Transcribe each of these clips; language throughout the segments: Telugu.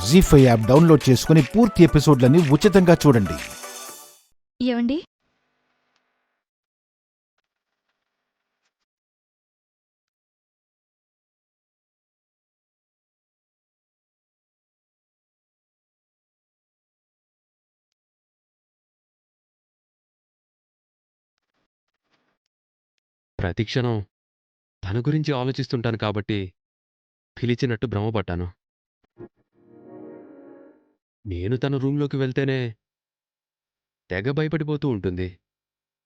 జీ5 యాప్ డౌన్లోడ్ చేసుకుని పూర్తి ఎపిసోడ్లని ఉచితంగా చూడండి. ఏవండి, ప్రతిక్షణం తన గురించి ఆలోచిస్తుంటాను కాబట్టి పిలిచినట్టు భ్రమపడ్డాను. నేను తన రూంలోకి వెళ్తేనే తెగ భయపడిపోతూ ఉంటుంది.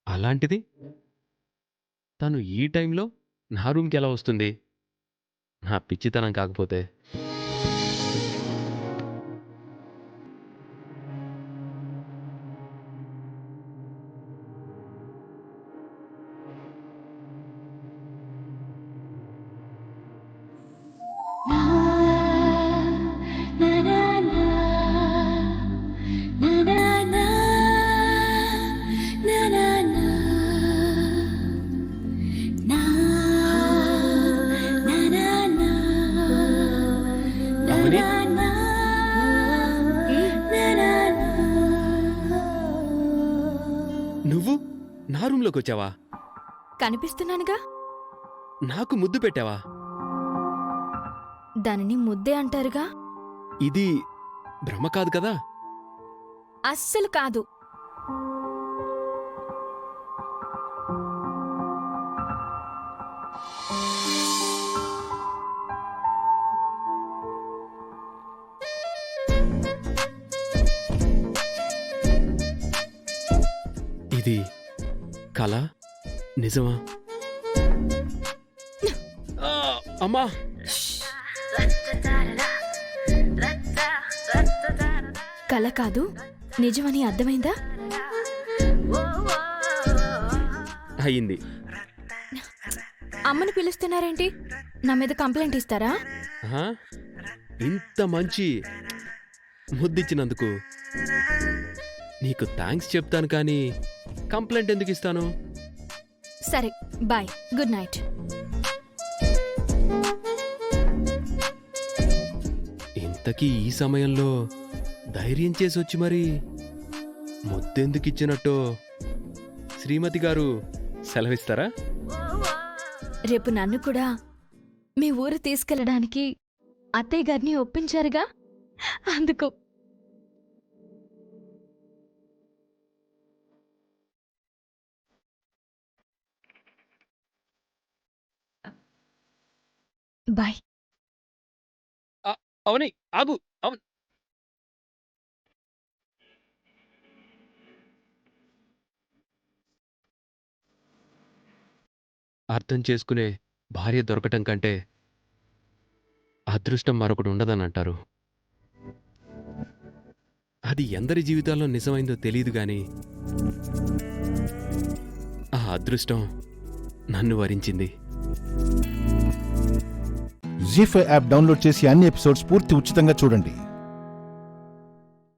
అలాంటిది తను ఈ టైంలో నా రూమ్కి ఎలా వస్తుంది? నా పిచ్చితనం కాకపోతే. అవని, నువ్వు నా రూంలోకి వచ్చావా? కనిపిస్తున్నానుగా. నాకు ముద్దు పెట్టావా? దానిని ముద్దే అంటారుగా. ఇది భ్రమ కాదు కదా? అస్సలు కాదు. ఇది కళ నిజమా? ఆ, అమ్మా! కల కాదు, నిజమని అర్థమైందా? అయింది. అమ్మని పిలుస్తున్నారేంటి? నా మీద కంప్లైంట్ ఇస్తారా? ఆహా, ఇంత మంచి ముద్దిచ్చినందుకు నీకు థ్యాంక్స్ చెప్తాను, కానీ కంప్లైంట్ ఎందుకు ఇస్తాను? సరే, బాయ్, గుడ్ నైట్. ఇంతకీ ఈ సమయంలో ధైర్యం చేసి వచ్చి మరి ముద్దెందుకు ఇచ్చినట్టో శ్రీమతి గారు సెలవిస్తారా? రేపు నన్ను కూడా మీ ఊరు తీసుకెళ్ళడానికి అత్తయ్య గారిని ఒప్పించారుగా, అందుకు. బాయ్. అవని, ఆగు! అవును, అర్థం చేసుకునే భార్య దొరకటం కంటే అదృష్టం మరొకటి ఉండదని అంటారు. అది ఎందరి జీవితాల్లో నిజమైందో తెలియదు, గాని ఆ అదృష్టం నన్ను వరించింది. జీ5 యాప్ డౌన్లోడ్ చేసి అన్ని ఎపిసోడ్స్ పూర్తి ఉచితంగా చూడండి.